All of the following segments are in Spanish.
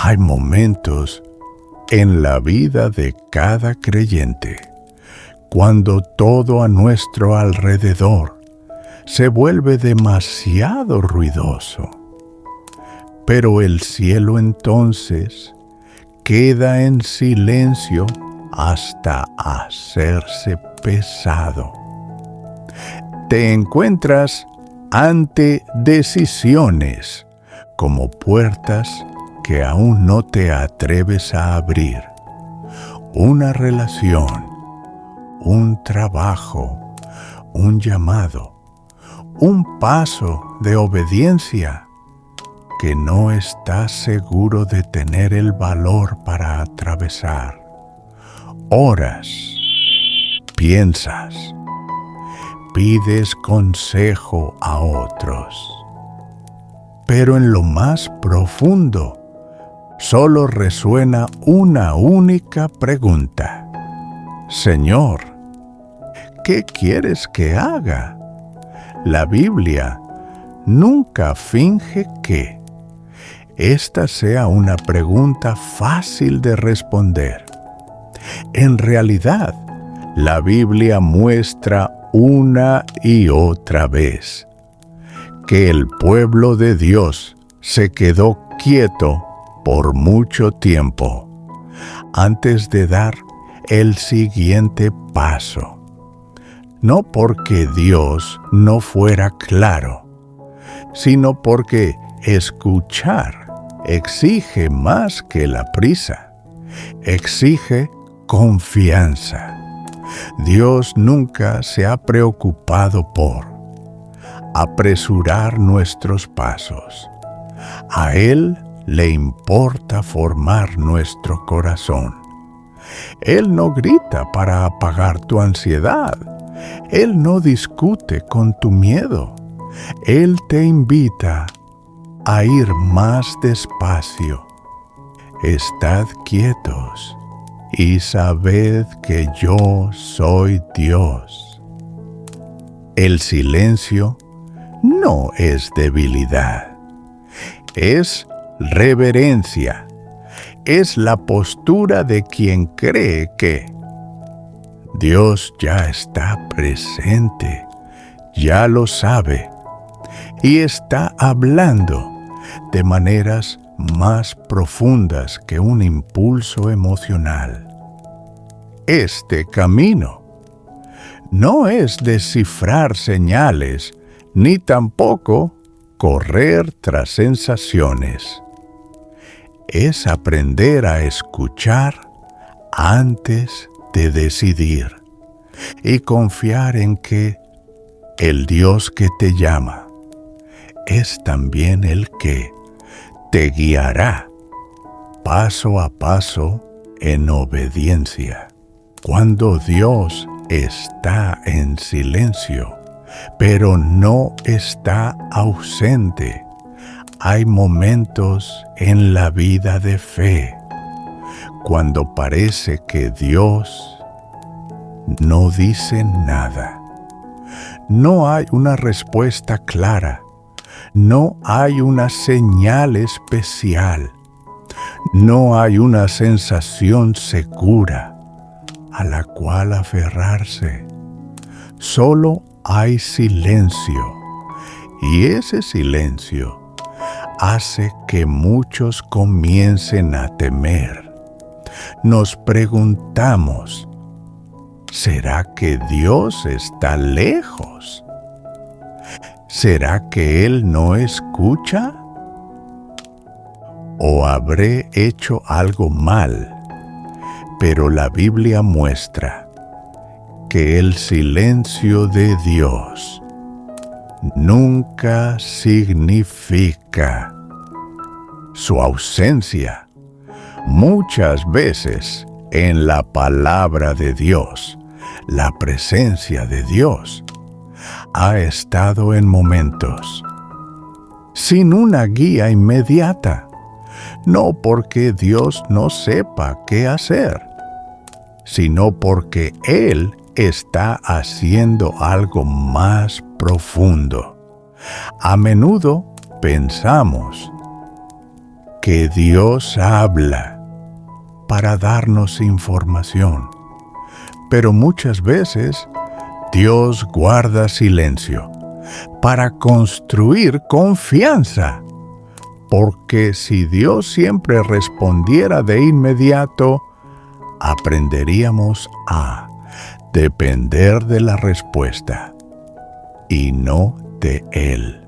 Hay momentos en la vida de cada creyente cuando todo a nuestro alrededor se vuelve demasiado ruidoso. Pero el cielo entonces queda en silencio hasta hacerse pesado. Te encuentras ante decisiones como puertas que aún no te atreves a abrir. Una relación, un trabajo, un llamado, un paso de obediencia que no estás seguro de tener el valor para atravesar. Oras, piensas, pides consejo a otros. Pero en lo más profundo, solo resuena una única pregunta. Señor, ¿qué quieres que haga? La Biblia nunca finge que esta sea una pregunta fácil de responder. En realidad, la Biblia muestra una y otra vez que el pueblo de Dios se quedó quieto por mucho tiempo antes de dar el siguiente paso. No porque Dios no fuera claro, sino porque escuchar exige más que la prisa, exige confianza. Dios nunca se ha preocupado por apresurar nuestros pasos. A Él le importa formar nuestro corazón. Él no grita para apagar tu ansiedad. Él no discute con tu miedo. Él te invita a ir más despacio. Estad quietos y sabed que yo soy Dios. El silencio no es debilidad, es reverencia, es la postura de quien cree que Dios ya está presente, ya lo sabe y está hablando de maneras más profundas que un impulso emocional. Este camino no es descifrar señales ni tampoco correr tras sensaciones. Es aprender a escuchar antes de decidir y confiar en que el Dios que te llama es también el que te guiará paso a paso en obediencia. Cuando Dios está en silencio, pero no está ausente, hay momentos en la vida de fe cuando parece que Dios no dice nada. No hay una respuesta clara. No hay una señal especial. No hay una sensación segura a la cual aferrarse. Solo hay silencio. Y ese silencio hace que muchos comiencen a temer. Nos preguntamos, ¿será que Dios está lejos? ¿Será que Él no escucha? ¿O habré hecho algo mal? Pero la Biblia muestra que el silencio de Dios nunca significa su ausencia. Muchas veces en la palabra de Dios, la presencia de Dios ha estado en momentos sin una guía inmediata, no porque Dios no sepa qué hacer, sino porque Él está haciendo algo más profundo. A menudo pensamos que Dios habla para darnos información, pero muchas veces Dios guarda silencio para construir confianza, porque si Dios siempre respondiera de inmediato, aprenderíamos a depender de la respuesta y no de Él.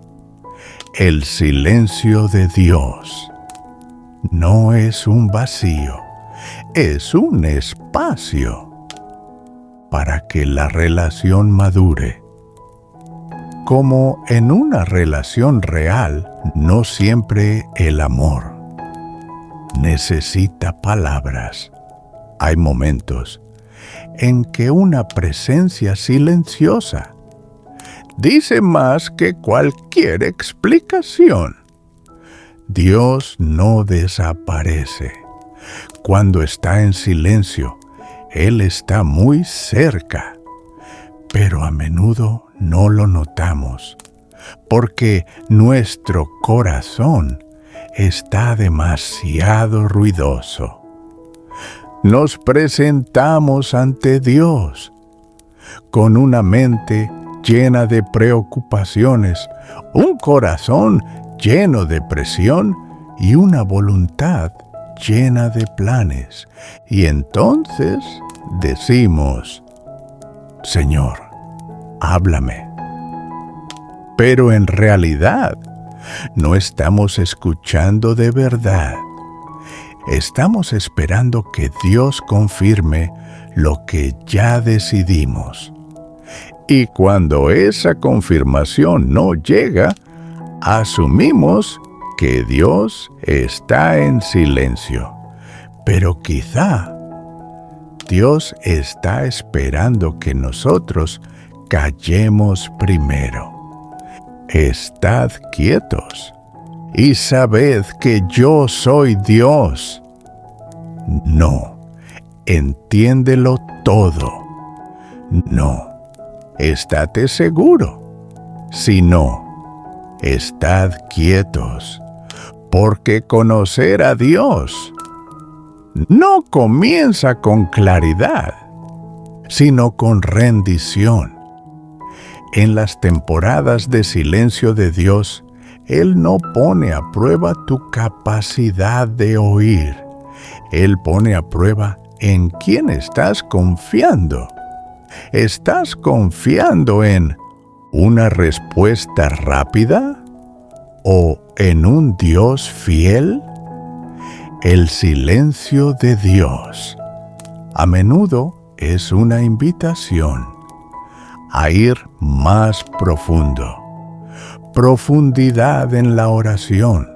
El silencio de Dios no es un vacío, es un espacio para que la relación madure. Como en una relación real, no siempre el amor necesita palabras. Hay momentos en que una presencia silenciosa dice más que cualquier explicación. Dios no desaparece. Cuando está en silencio, Él está muy cerca, pero a menudo no lo notamos, porque nuestro corazón está demasiado ruidoso. Nos presentamos ante Dios con una mente llena de preocupaciones, un corazón lleno de presión y una voluntad llena de planes. Y entonces decimos: Señor, háblame. Pero en realidad no estamos escuchando de verdad. Estamos esperando que Dios confirme lo que ya decidimos. Y cuando esa confirmación no llega, asumimos que Dios está en silencio. Pero quizá Dios está esperando que nosotros callemos primero. Estad quietos y sabed que yo soy Dios. No, entiéndelo todo. No, estate seguro. Si no, estad quietos, porque conocer a Dios no comienza con claridad, sino con rendición. En las temporadas de silencio de Dios, Él no pone a prueba tu capacidad de oír. Él pone a prueba en quién estás confiando. ¿Estás confiando en una respuesta rápida o en un Dios fiel? El silencio de Dios a menudo es una invitación a ir más profundo. Profundidad en la oración,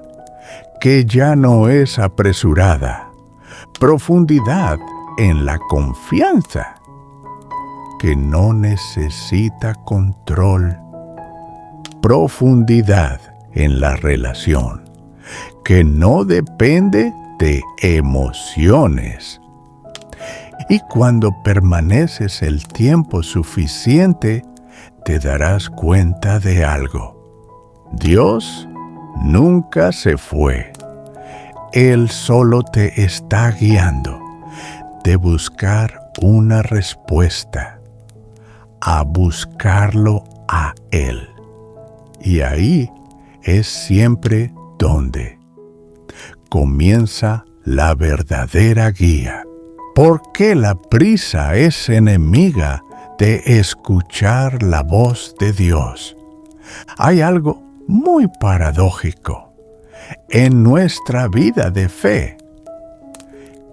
que ya no es apresurada. Profundidad en la confianza, que no necesita control. Profundidad en la relación, que no depende de emociones. Y cuando permaneces el tiempo suficiente, te darás cuenta de algo. Dios nunca se fue. Él solo te está guiando de buscar una respuesta, a buscarlo a Él. Y ahí es siempre donde comienza la verdadera guía. ¿Por qué la prisa es enemiga de escuchar la voz de Dios? Hay algo muy paradójico en nuestra vida de fe.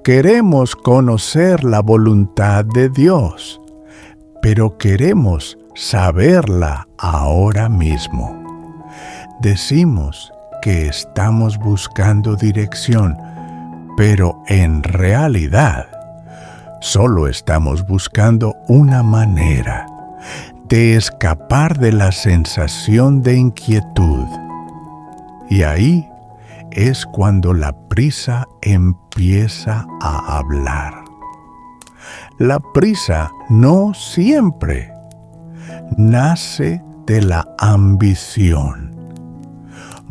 Queremos conocer la voluntad de Dios, pero queremos saberla ahora mismo. Decimos que estamos buscando dirección, pero en realidad solo estamos buscando una manera de escapar de la sensación de inquietud. Y ahí es cuando la prisa empieza a hablar. La prisa no siempre nace de la ambición.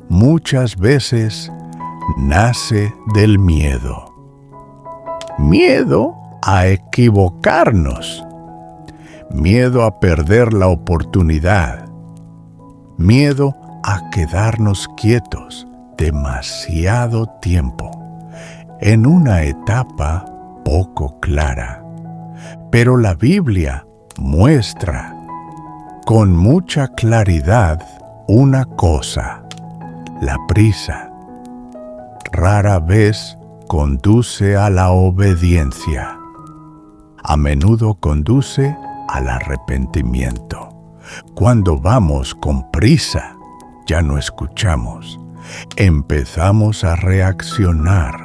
Muchas veces nace del miedo. Miedo a equivocarnos. Miedo a perder la oportunidad. Miedo a quedarnos quietos demasiado tiempo en una etapa poco clara. Pero la Biblia muestra con mucha claridad una cosa: la prisa rara vez conduce a la obediencia. A menudo conduce al arrepentimiento. Cuando vamos con prisa, ya no escuchamos. Empezamos a reaccionar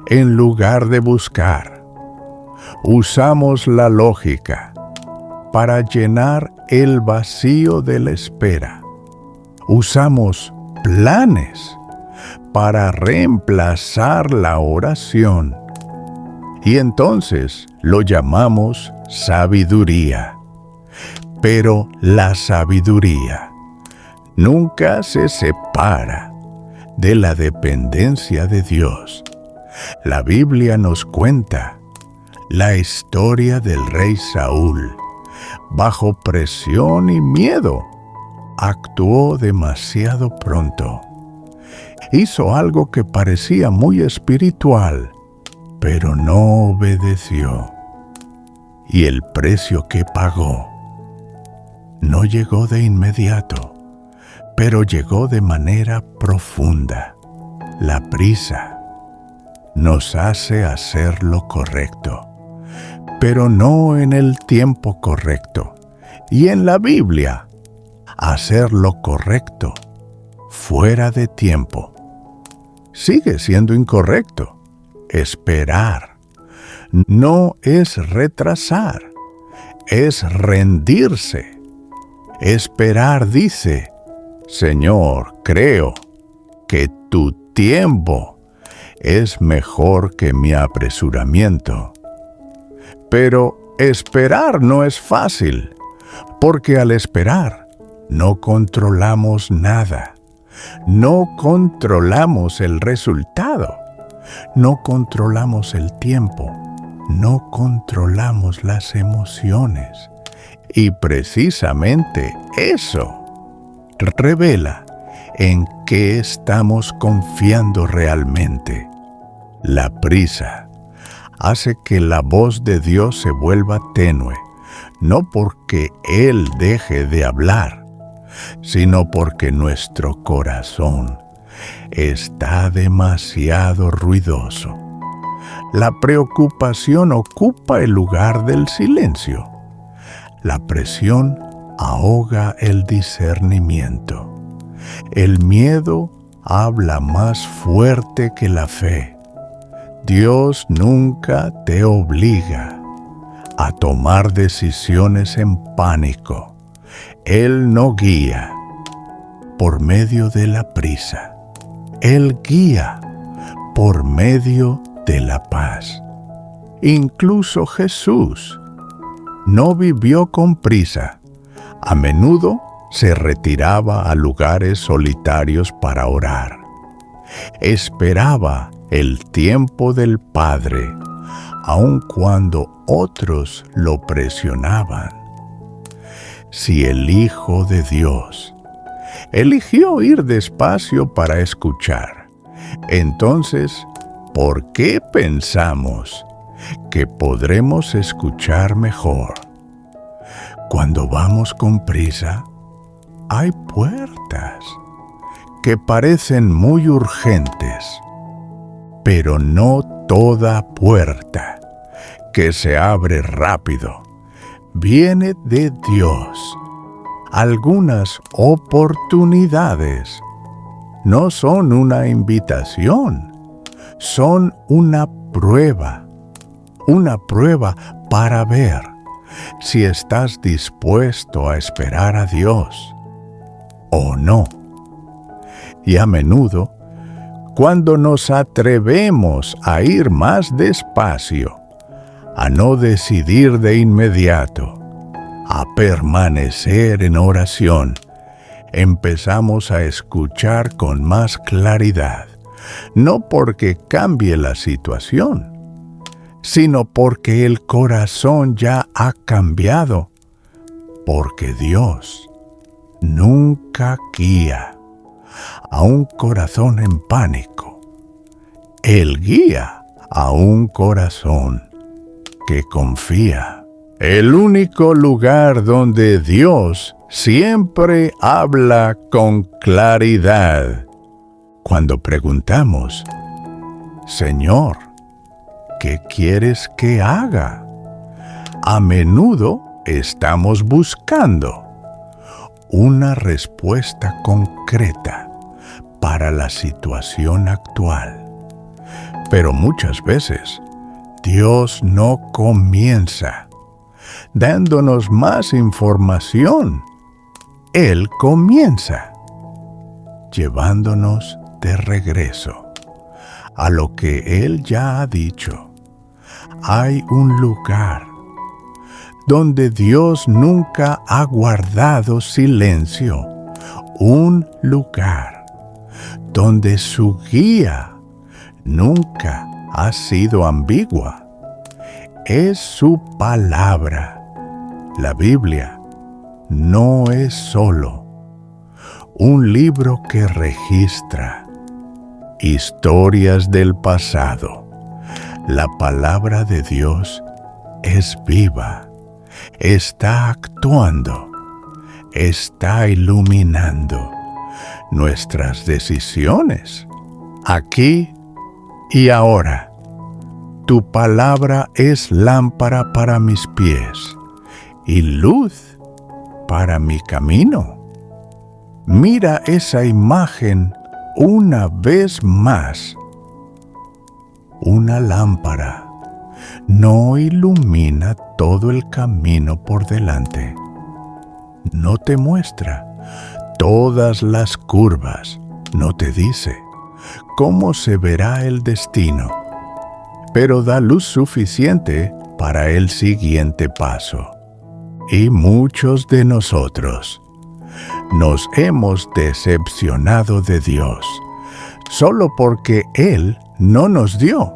en lugar de buscar. Usamos la lógica para llenar el vacío de la espera. Usamos planes para reemplazar la oración. Y entonces lo llamamos sabiduría. Pero la sabiduría nunca se separa de la dependencia de Dios. La Biblia nos cuenta la historia del rey Saúl. Bajo presión y miedo, actuó demasiado pronto. Hizo algo que parecía muy espiritual, pero no obedeció. Y el precio que pagó no llegó de inmediato, pero llegó de manera profunda. La prisa nos hace hacer lo correcto, pero no en el tiempo correcto. Y en la Biblia, hacer lo correcto fuera de tiempo sigue siendo incorrecto. Esperar no es retrasar, es rendirse. Esperar dice: Señor, creo que tu tiempo es mejor que mi apresuramiento. Pero esperar no es fácil, porque al esperar no controlamos nada. No controlamos el resultado. No controlamos el tiempo. No controlamos las emociones. Y precisamente eso revela en qué estamos confiando realmente. La prisa hace que la voz de Dios se vuelva tenue, no porque Él deje de hablar, sino porque nuestro corazón está demasiado ruidoso. La preocupación ocupa el lugar del silencio. La presión ahoga el discernimiento. El miedo habla más fuerte que la fe. Dios nunca te obliga a tomar decisiones en pánico. Él no guía por medio de la prisa. Él guía por medio de la paz. Incluso Jesús no vivió con prisa. A menudo se retiraba a lugares solitarios para orar. Esperaba el tiempo del Padre, aun cuando otros lo presionaban. Si el Hijo de Dios eligió ir despacio para escuchar, entonces, ¿por qué pensamos que podremos escuchar mejor? Cuando vamos con prisa, hay puertas que parecen muy urgentes, pero no toda puerta que se abre rápido viene de Dios. Algunas oportunidades no son una invitación, son una prueba para ver si estás dispuesto a esperar a Dios o no. Y a menudo, cuando nos atrevemos a ir más despacio, a no decidir de inmediato, a permanecer en oración, empezamos a escuchar con más claridad, no porque cambie la situación, sino porque el corazón ya ha cambiado, porque Dios nunca guía a un corazón en pánico. Él guía a un corazón que confía. El único lugar donde Dios siempre habla con claridad. Cuando preguntamos, Señor, ¿qué quieres que haga? A menudo estamos buscando una respuesta concreta para la situación actual. Pero muchas veces Dios no comienza dándonos más información. Él comienza llevándonos de regreso a lo que Él ya ha dicho. Hay un lugar donde Dios nunca ha guardado silencio, un lugar donde su guía nunca ha sido ambigua. Es su palabra. La Biblia no es solo un libro que registra historias del pasado. La palabra de Dios es viva, está actuando, está iluminando nuestras decisiones aquí y ahora. Tu palabra es lámpara para mis pies y luz para mi camino. Mira esa imagen una vez más. Una lámpara no ilumina todo el camino por delante. No te muestra todas las curvas, no te dice cómo se verá el destino, pero da luz suficiente para el siguiente paso. Y muchos de nosotros nos hemos decepcionado de Dios solo porque Él no nos dio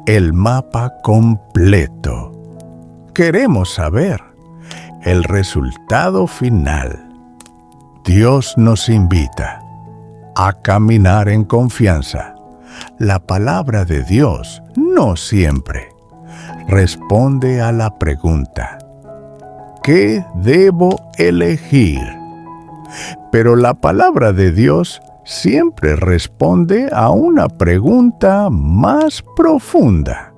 el mapa completo. Queremos saber el resultado final. Dios nos invita a caminar en confianza. La palabra de Dios no siempre responde a la pregunta, ¿qué debo elegir? Pero la palabra de Dios siempre responde a una pregunta más profunda.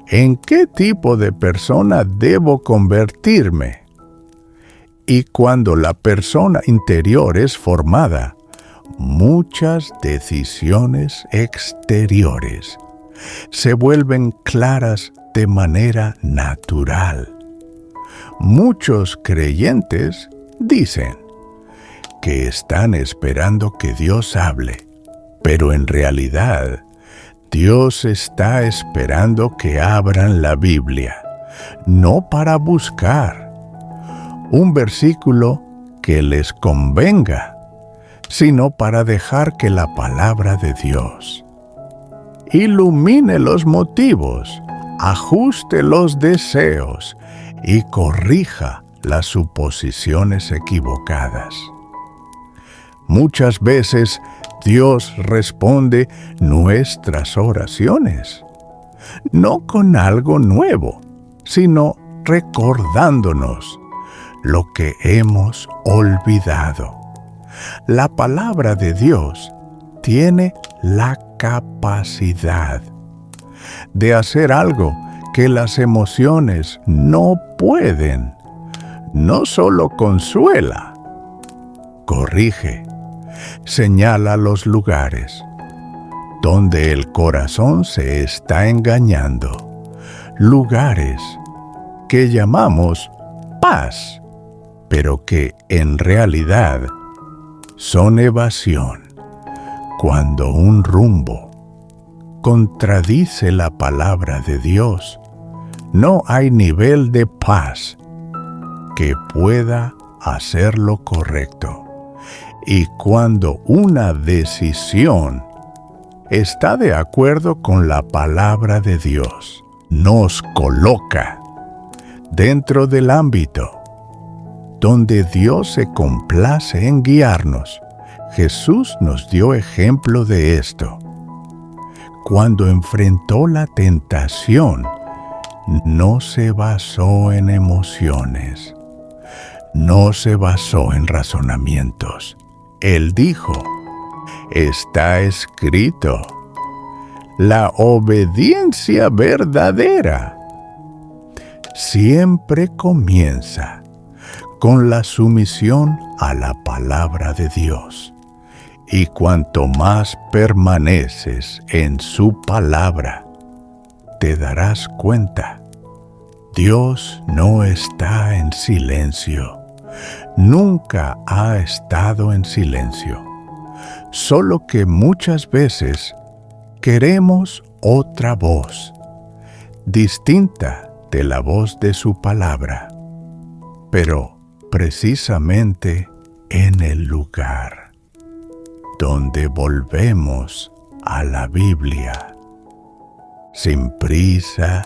¿En qué tipo de persona debo convertirme? Y cuando la persona interior es formada, muchas decisiones exteriores se vuelven claras de manera natural. Muchos creyentes dicen que están esperando que Dios hable, pero en realidad Dios está esperando que abran la Biblia, no para buscar un versículo que les convenga, sino para dejar que la palabra de Dios ilumine los motivos, ajuste los deseos y corrija las suposiciones equivocadas. Muchas veces Dios responde nuestras oraciones, no con algo nuevo, sino recordándonos lo que hemos olvidado. La palabra de Dios tiene la capacidad de hacer algo que las emociones no pueden. No solo consuela, corrige, señala los lugares donde el corazón se está engañando, lugares que llamamos paz, pero que en realidad son evasión. Cuando un rumbo contradice la palabra de Dios, no hay nivel de paz que pueda hacer lo correcto. Y cuando una decisión está de acuerdo con la palabra de Dios. Nos coloca dentro del ámbito donde Dios se complace en guiarnos. Jesús nos dio ejemplo de esto. Cuando enfrentó la tentación, no se basó en emociones, no se basó en razonamientos. Él dijo, está escrito, la obediencia verdadera siempre comienza con la sumisión a la palabra de Dios. Y cuanto más permaneces en su palabra, te darás cuenta, Dios no está en silencio. Nunca ha estado en silencio. Solo que muchas veces queremos otra voz, distinta de la voz de su palabra, pero precisamente en el lugar donde volvemos a la Biblia, sin prisa,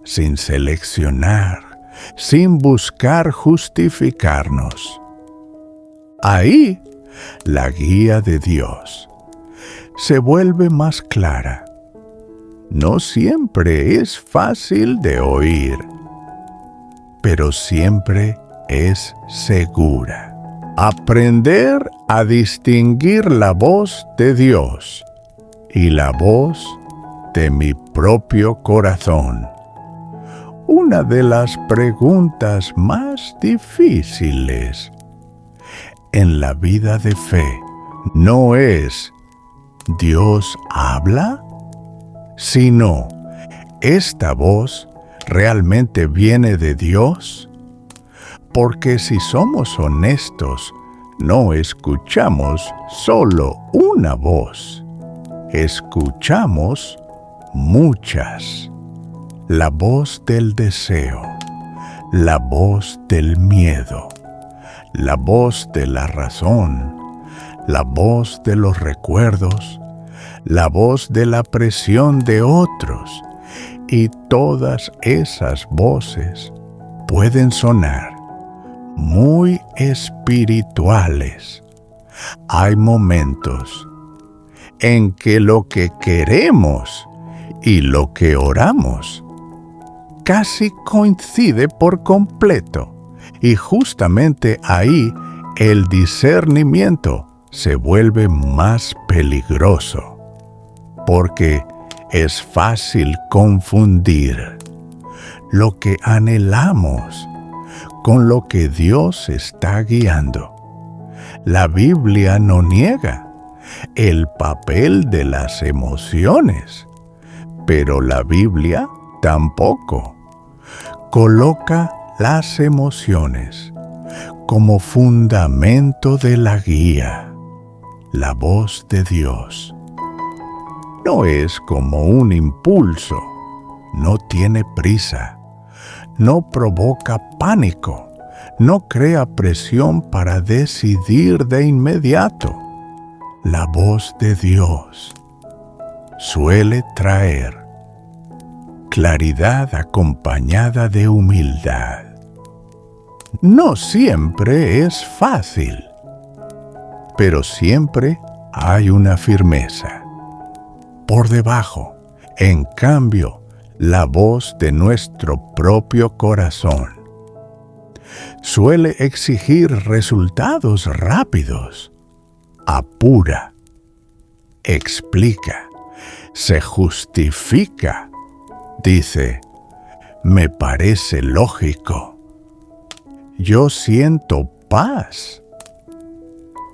sin seleccionar, sin buscar justificarnos. Ahí, la guía de Dios se vuelve más clara. No siempre es fácil de oír, pero siempre es segura. Aprender a distinguir la voz de Dios y la voz de mi propio corazón. Una de las preguntas más difíciles en la vida de fe no es ¿Dios habla? Sino, ¿esta voz realmente viene de Dios? Porque si somos honestos, no escuchamos solo una voz, escuchamos muchas. La voz del deseo, la voz del miedo, la voz de la razón, la voz de los recuerdos, la voz de la presión de otros, y todas esas voces pueden sonar muy espirituales. Hay momentos en que lo que queremos y lo que oramos casi coincide por completo, y justamente ahí el discernimiento se vuelve más peligroso, porque es fácil confundir lo que anhelamos con lo que Dios está guiando. La Biblia no niega el papel de las emociones, pero la Biblia tampoco coloca las emociones como fundamento de la guía. La voz de Dios no es como un impulso, no tiene prisa, no provoca pánico, no crea presión para decidir de inmediato. La voz de Dios suele traer claridad acompañada de humildad. No siempre es fácil, pero siempre hay una firmeza. Por debajo, en cambio, la voz de nuestro propio corazón suele exigir resultados rápidos. Apura, explica, se justifica, dice, me parece lógico, yo siento paz,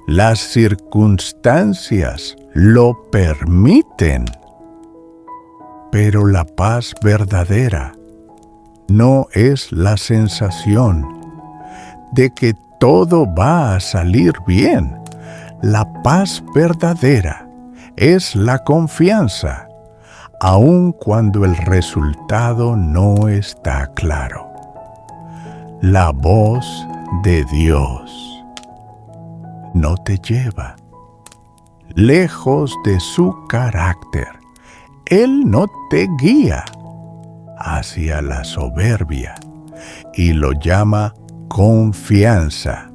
las circunstancias lo permiten. Pero la paz verdadera no es la sensación de que todo va a salir bien. La paz verdadera es la confianza, aun cuando el resultado no está claro. La voz de Dios no te lleva, lejos de su carácter. Él no te guía hacia la soberbia y lo llama confianza.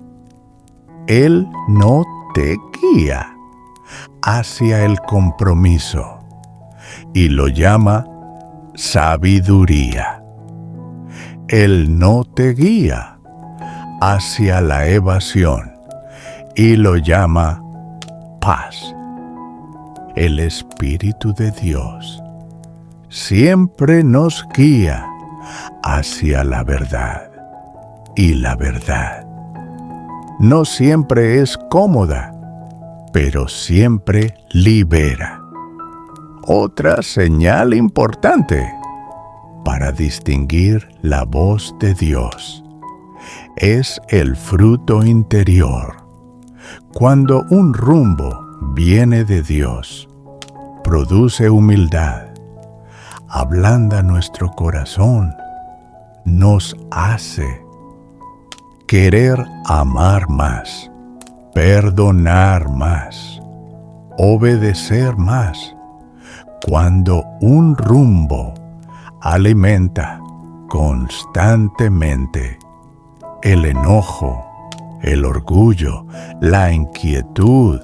Él no te guía hacia el compromiso y lo llama sabiduría. Él no te guía hacia la evasión y lo llama paz. El Espíritu de Dios siempre nos guía hacia la verdad, y la verdad no siempre es cómoda, pero siempre libera. Otra señal importante para distinguir la voz de Dios es el fruto interior. Cuando un rumbo viene de Dios, produce humildad, ablanda nuestro corazón, nos hace querer amar más, perdonar más, obedecer más. Cuando un rumbo alimenta constantemente el enojo, el orgullo, la inquietud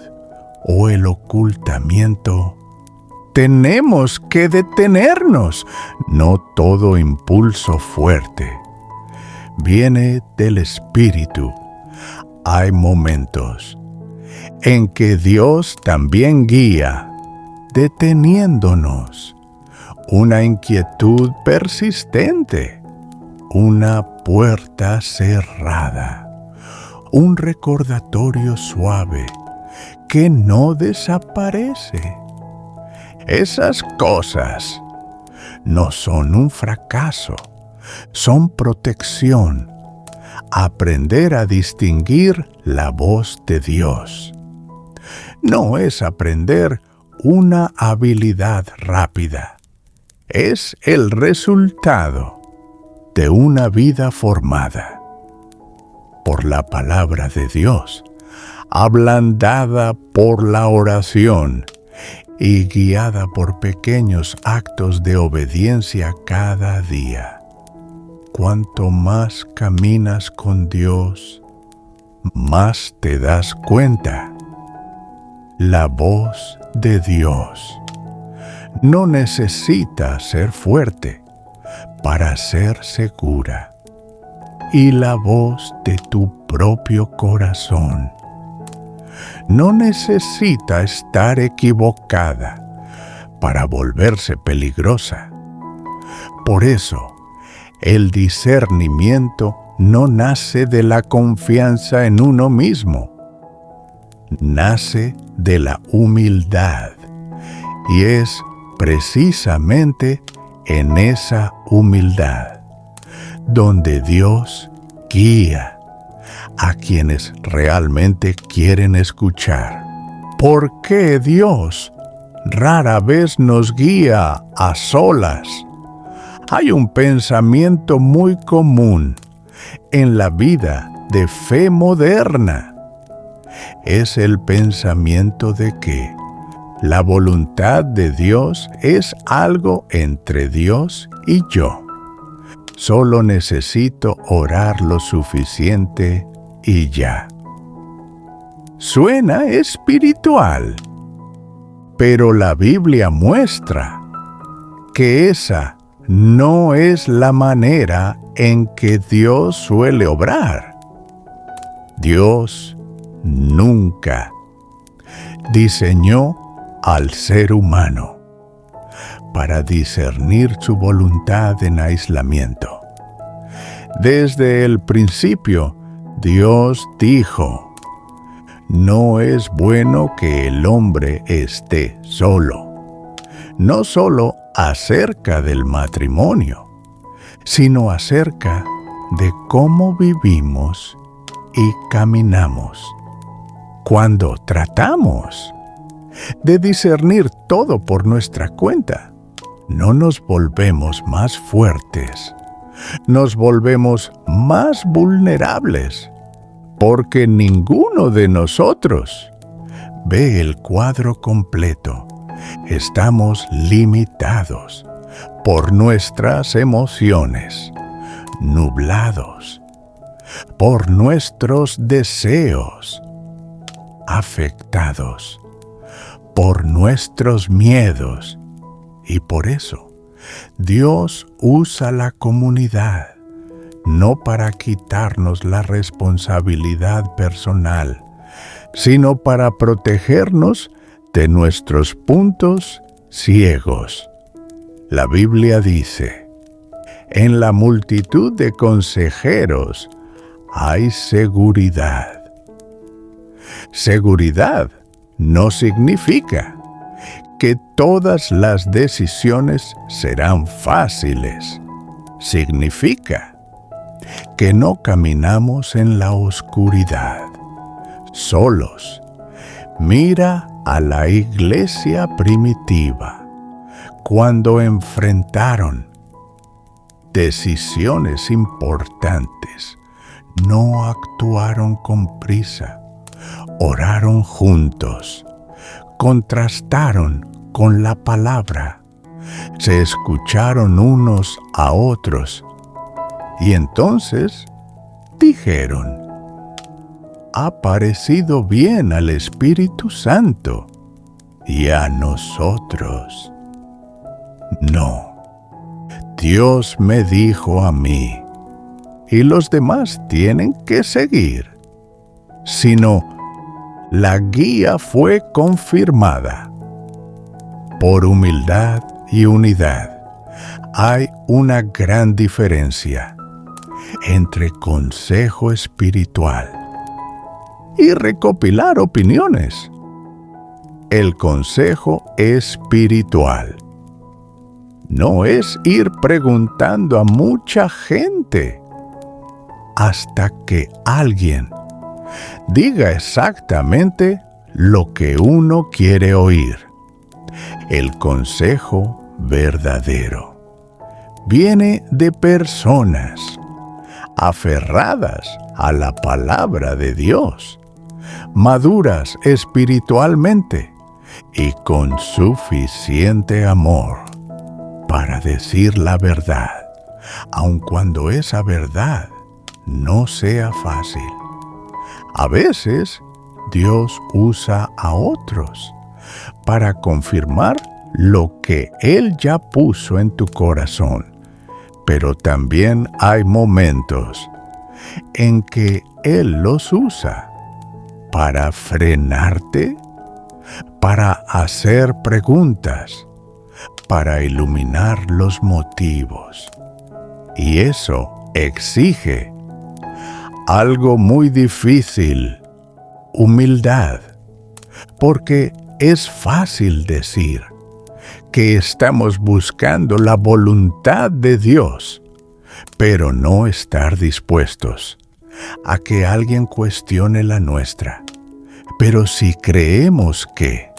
o el ocultamiento, tenemos que detenernos. No todo impulso fuerte viene del Espíritu. Hay momentos en que Dios también guía, deteniéndonos. Una inquietud persistente, una puerta cerrada, un recordatorio suave que no desaparece. Esas cosas no son un fracaso, son protección. Aprender a distinguir la voz de Dios no es aprender una habilidad rápida, es el resultado de una vida formada por la palabra de Dios, ablandada por la oración y guiada por pequeños actos de obediencia cada día. Cuanto más caminas con Dios, más te das cuenta. La voz de Dios no necesita ser fuerte para ser segura. Y la voz de tu propio corazón no necesita estar equivocada para volverse peligrosa. Por eso, el discernimiento no nace de la confianza en uno mismo, nace de la humildad, y es precisamente en esa humildad donde Dios guía a quienes realmente quieren escuchar. ¿Por qué Dios rara vez nos guía a solas? Hay un pensamiento muy común en la vida de fe moderna. Es el pensamiento de que la voluntad de Dios es algo entre Dios y yo. Solo necesito orar lo suficiente y ya. Suena espiritual, pero la Biblia muestra que esa no es la manera en que Dios suele obrar. Dios nunca diseñó al ser humano para discernir su voluntad en aislamiento. Desde el principio, Dios dijo: no es bueno que el hombre esté solo. No solo acerca del matrimonio, sino acerca de cómo vivimos y caminamos. Cuando tratamos de discernir todo por nuestra cuenta, no nos volvemos más fuertes, nos volvemos más vulnerables, porque ninguno de nosotros ve el cuadro completo. Estamos limitados por nuestras emociones, nublados por nuestros deseos, afectados por nuestros miedos. Y por eso, Dios usa la comunidad, no para quitarnos la responsabilidad personal, sino para protegernos de nuestros puntos ciegos. La Biblia dice: en la multitud de consejeros hay seguridad. Seguridad no significa que todas las decisiones serán fáciles. Significa que no caminamos en la oscuridad, solos. Mira a la iglesia primitiva. Cuando enfrentaron decisiones importantes, no actuaron con prisa. Oraron juntos, contrastaron con la palabra, se escucharon unos a otros y entonces dijeron: ha parecido bien al Espíritu Santo y a nosotros. No, Dios me dijo a mí y los demás tienen que seguir, sino la guía fue confirmada. Por humildad y unidad hay una gran diferencia entre consejo espiritual y recopilar opiniones. El consejo espiritual no es ir preguntando a mucha gente hasta que alguien diga exactamente lo que uno quiere oír. El consejo verdadero viene de personas aferradas a la palabra de Dios, maduras espiritualmente y con suficiente amor para decir la verdad, aun cuando esa verdad no sea fácil. A veces, Dios usa a otros para confirmar lo que Él ya puso en tu corazón. Pero también hay momentos en que Él los usa para frenarte, para hacer preguntas, para iluminar los motivos. Y eso exige algo muy difícil: humildad, porque es fácil decir que estamos buscando la voluntad de Dios, pero no estar dispuestos a que alguien cuestione la nuestra. Pero si creemos que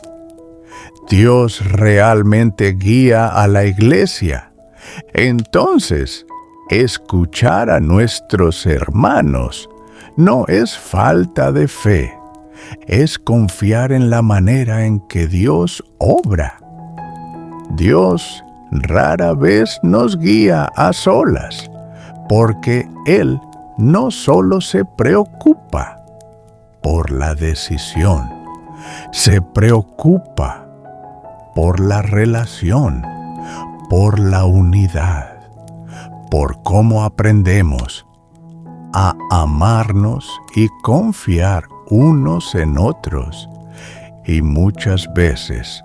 Dios realmente guía a la iglesia, entonces escuchar a nuestros hermanos no es falta de fe, es confiar en la manera en que Dios obra. Dios rara vez nos guía a solas, porque Él no solo se preocupa por la decisión, se preocupa por la relación, por la unidad, por cómo aprendemos a amarnos y confiar unos en otros, y muchas veces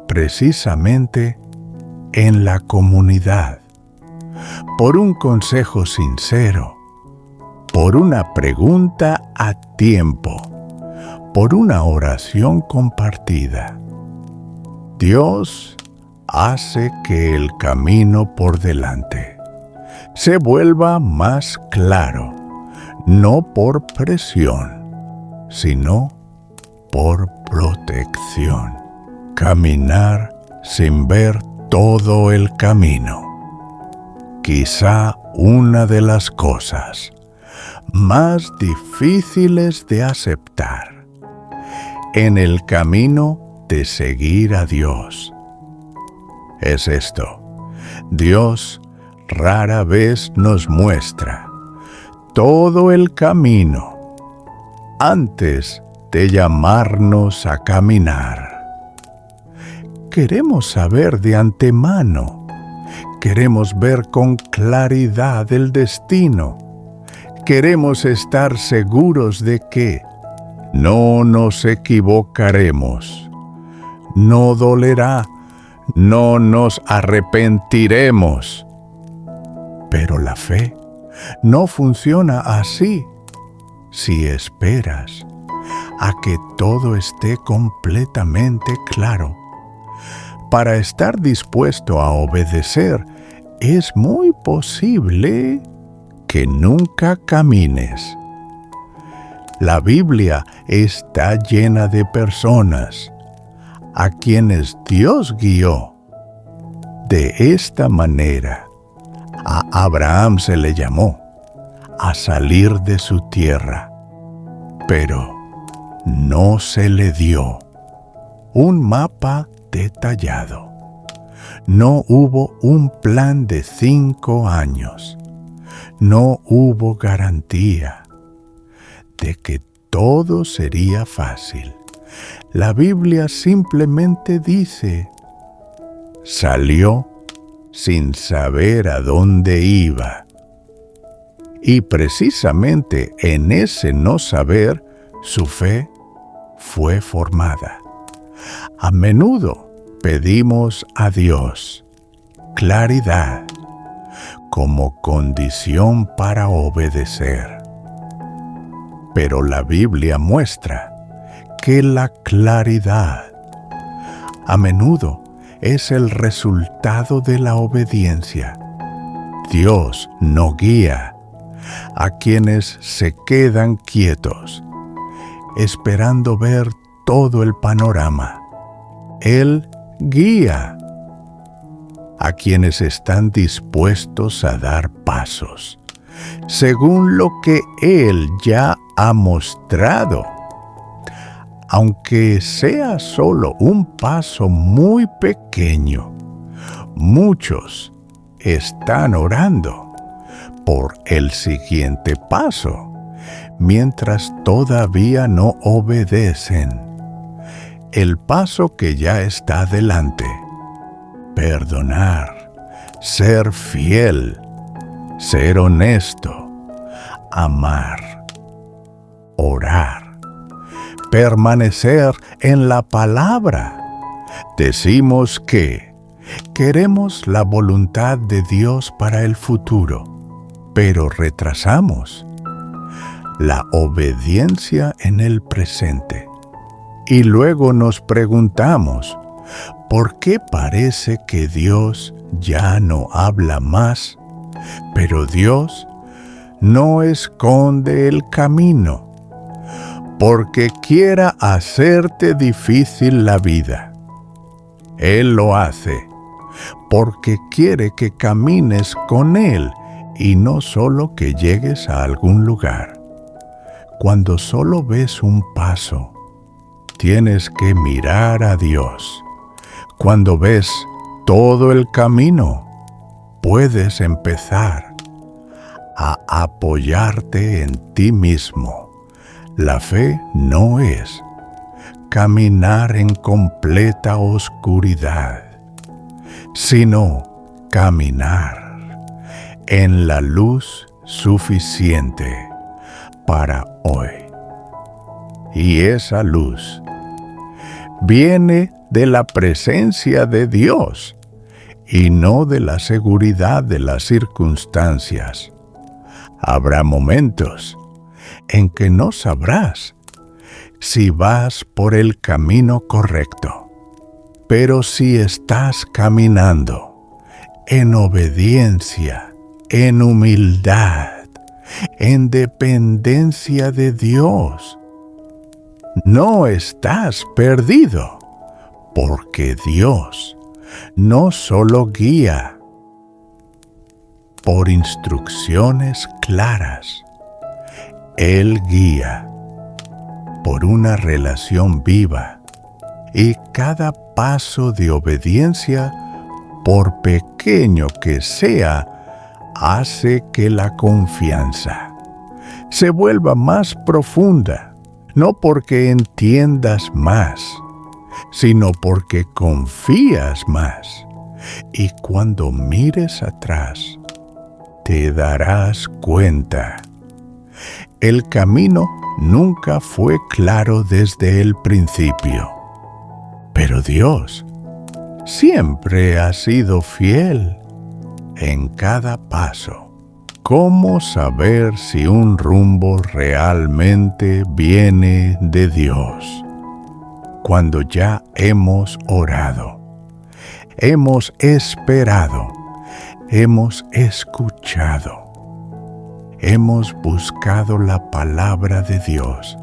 precisamente en la comunidad, por un consejo sincero, por una pregunta a tiempo, por una oración compartida. Dios hace que el camino por delante se vuelva más claro, no por presión, sino por protección. Caminar sin ver todo el camino. Quizá una de las cosas más difíciles de aceptar en el camino de seguir a Dios. Es esto: Dios rara vez nos muestra todo el camino antes de llamarnos a caminar. Queremos saber de antemano, queremos ver con claridad el destino, queremos estar seguros de que no nos equivocaremos, no dolerá, no nos arrepentiremos. Pero la fe no funciona así. Si esperas a que todo esté completamente claro, para estar dispuesto a obedecer, es muy posible que nunca camines. La Biblia está llena de personas a quienes Dios guió. De esta manera, a Abraham se le llamó a salir de su tierra, pero no se le dio un mapa detallado. No hubo un plan de 5 años. No hubo garantía de que todo sería fácil. La Biblia simplemente dice: salió sin saber a dónde iba. Y precisamente en ese no saber, su fe fue formada. A menudo pedimos a Dios claridad como condición para obedecer. Pero la Biblia muestra que la claridad a menudo es el resultado de la obediencia. Dios no guía a quienes se quedan quietos, esperando ver todo el panorama. Él guía a quienes están dispuestos a dar pasos, según lo que Él ya ha mostrado. Aunque sea solo un paso muy pequeño, muchos están orando por el siguiente paso, mientras todavía no obedecen. El paso que ya está delante: perdonar, ser fiel, ser honesto, amar, orar, permanecer en la palabra. Decimos que queremos la voluntad de Dios para el futuro, pero retrasamos la obediencia en el presente. Y luego nos preguntamos, ¿por qué parece que Dios ya no habla más? Pero Dios no esconde el camino porque quiera hacerte difícil la vida. Él lo hace porque quiere que camines con Él y no solo que llegues a algún lugar. Cuando solo ves un paso, tienes que mirar a Dios. Cuando ves todo el camino, puedes empezar a apoyarte en ti mismo. La fe no es caminar en completa oscuridad, sino caminar en la luz suficiente para hoy. Y esa luz viene de la presencia de Dios y no de la seguridad de las circunstancias. Habrá momentos en que no sabrás si vas por el camino correcto, pero si estás caminando en obediencia, en humildad, en dependencia de Dios, no estás perdido, porque Dios no solo guía por instrucciones claras, Él guía por una relación viva, y cada paso de obediencia, por pequeño que sea, hace que la confianza se vuelva más profunda, no porque entiendas más, sino porque confías más. Y cuando mires atrás, te darás cuenta. El camino nunca fue claro desde el principio, pero Dios siempre ha sido fiel en cada paso. ¿Cómo saber si un rumbo realmente viene de Dios? Cuando ya hemos orado, hemos esperado, hemos escuchado, hemos buscado la palabra de Dios,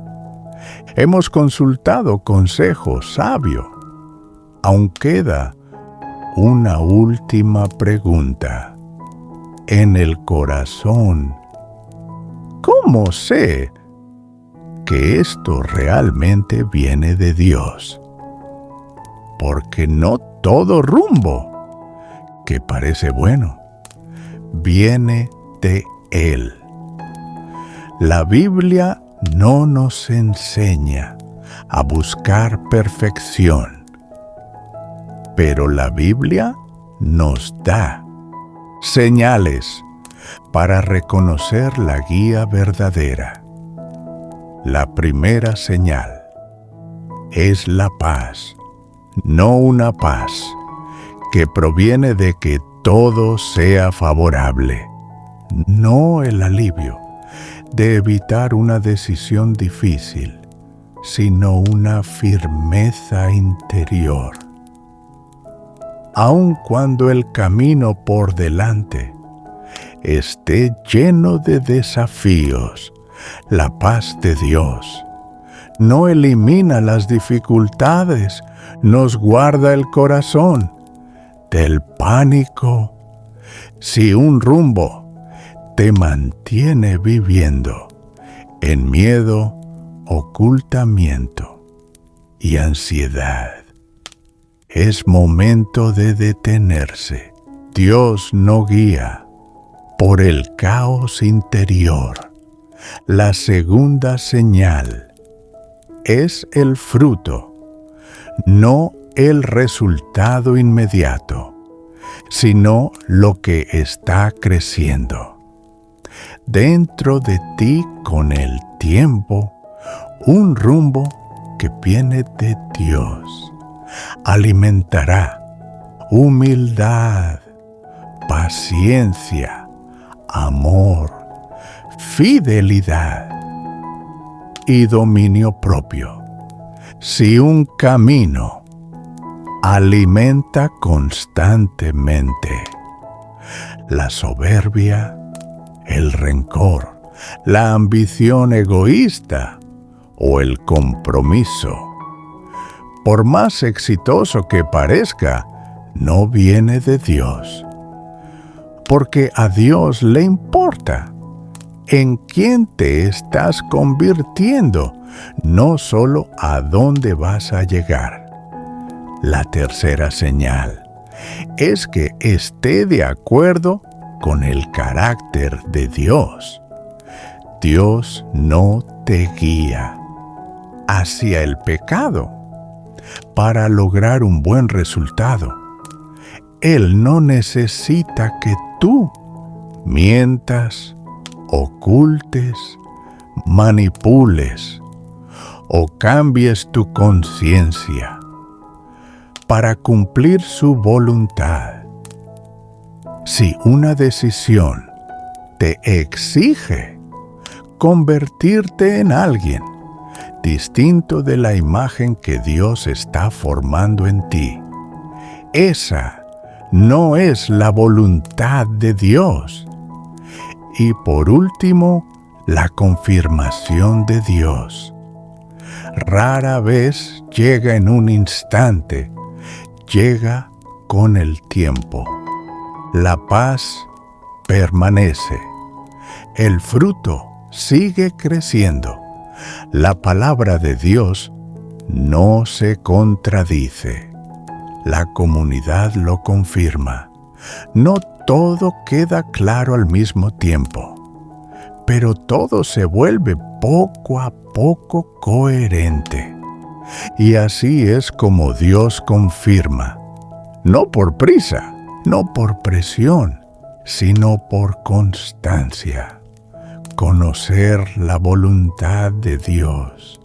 hemos consultado consejo sabio. Aún queda una última pregunta en el corazón. ¿Cómo sé que esto realmente viene de Dios? Porque no todo rumbo que parece bueno viene de Él. La Biblia no nos enseña a buscar perfección, pero la Biblia nos da señales para reconocer la guía verdadera. La primera señal es la paz, no una paz que proviene de que todo sea favorable, no el alivio de evitar una decisión difícil, sino una firmeza interior. Aun cuando el camino por delante esté lleno de desafíos, la paz de Dios no elimina las dificultades, nos guarda el corazón del pánico. Si un rumbo te mantiene viviendo en miedo, ocultamiento y ansiedad, es momento de detenerse. Dios no guía por el caos interior. La segunda señal es el fruto, no el resultado inmediato, sino lo que está creciendo dentro de ti con el tiempo. Un rumbo que viene de Dios alimentará humildad, paciencia, amor, fidelidad y dominio propio. Si un camino alimenta constantemente la soberbia, el rencor, la ambición egoísta o el compromiso, por más exitoso que parezca, no viene de Dios. Porque a Dios le importa en quién te estás convirtiendo, no solo a dónde vas a llegar. La tercera señal es que esté de acuerdo con el carácter de Dios. Dios no te guía hacia el pecado para lograr un buen resultado. Él no necesita que tú mientas, ocultes, manipules o cambies tu conciencia para cumplir su voluntad. Si una decisión te exige convertirte en alguien distinto de la imagen que Dios está formando en ti, esa no es la voluntad de Dios. Y por último, la confirmación de Dios rara vez llega en un instante, llega con el tiempo. La paz permanece, el fruto sigue creciendo, La palabra de Dios no se contradice. La comunidad lo confirma. No todo queda claro al mismo tiempo, pero todo se vuelve poco a poco coherente. Y así es como Dios confirma, no por prisa, no por presión, sino por constancia. Conocer la voluntad de Dios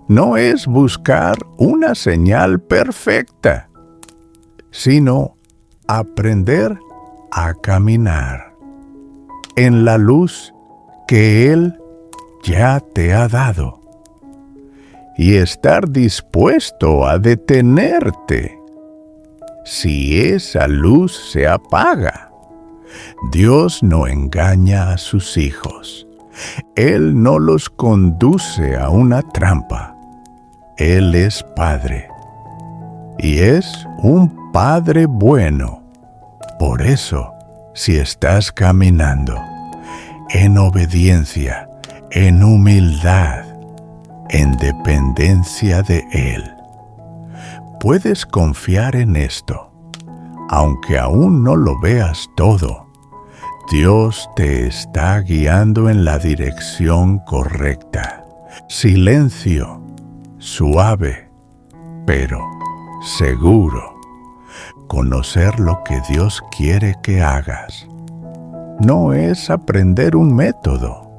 no es buscar una señal perfecta, sino aprender a caminar en la luz que Él ya te ha dado y estar dispuesto a detenerte si esa luz se apaga. Dios no engaña a sus hijos. Él no los conduce a una trampa. Él es Padre. Y es un Padre bueno. Por eso, si estás caminando en obediencia, en humildad, en dependencia de Él, puedes confiar en esto. Aunque aún no lo veas todo, Dios te está guiando en la dirección correcta. Silencio, suave, pero seguro. Conocer lo que Dios quiere que hagas no es aprender un método,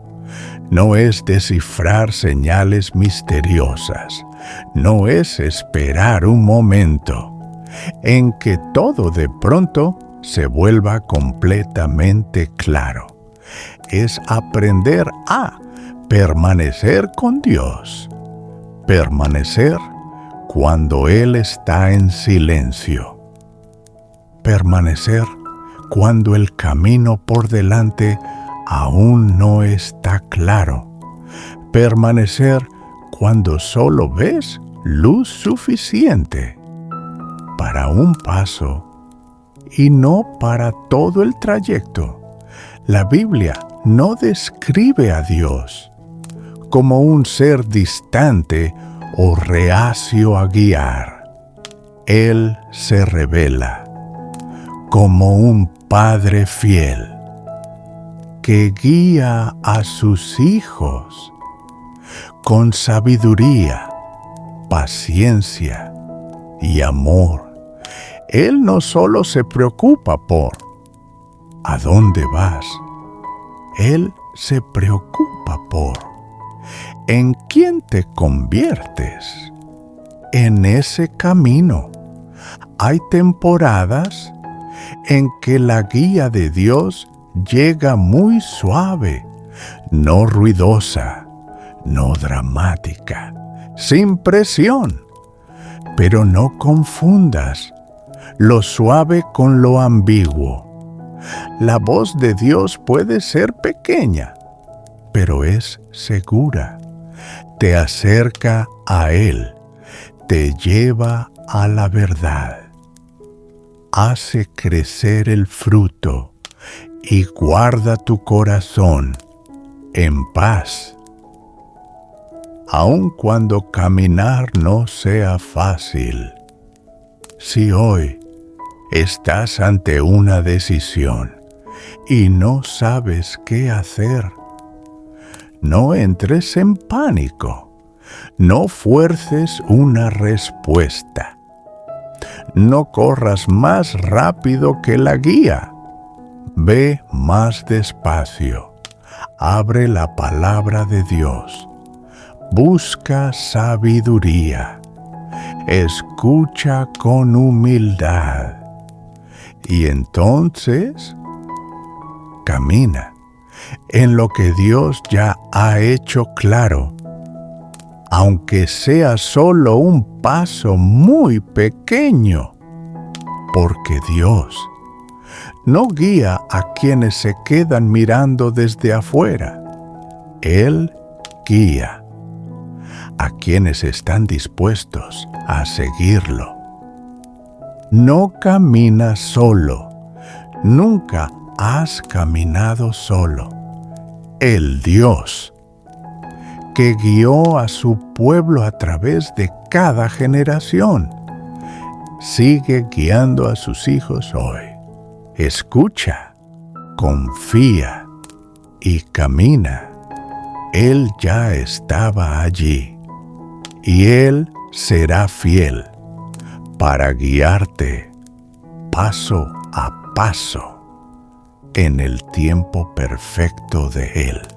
no es descifrar señales misteriosas, no es esperar un momento en que todo de pronto se vuelva completamente claro. Es aprender a permanecer con Dios. Permanecer cuando Él está en silencio. Permanecer cuando el camino por delante aún no está claro. Permanecer cuando solo ves luz suficiente para un paso y no para todo el trayecto. La Biblia no describe a Dios como un ser distante o reacio a guiar. Él se revela como un Padre fiel que guía a sus hijos con sabiduría, paciencia y amor. Él no solo se preocupa por ¿a dónde vas? Él se preocupa por ¿en quién te conviertes en ese camino? Hay temporadas en que la guía de Dios llega muy suave, no ruidosa, no dramática, sin presión. Pero no confundas lo suave con lo ambiguo. La voz de Dios puede ser pequeña, pero es segura. Te acerca a Él, te lleva a la verdad, hace crecer el fruto y guarda tu corazón en paz. Aun cuando caminar no sea fácil, si hoy estás ante una decisión y no sabes qué hacer, no entres en pánico, no fuerces una respuesta, no corras más rápido que la guía, ve más despacio, abre la palabra de Dios, busca sabiduría, escucha con humildad y entonces camina en lo que Dios ya ha hecho claro, aunque sea solo un paso muy pequeño, porque Dios no guía a quienes se quedan mirando desde afuera. Él guía a quienes están dispuestos a seguirlo. No caminas solo, nunca has caminado solo. El Dios que guió a su pueblo a través de cada generación, sigue guiando a sus hijos hoy. Escucha, confía y camina. Él ya estaba allí y Él será fiel para guiarte paso a paso en el tiempo perfecto de Él.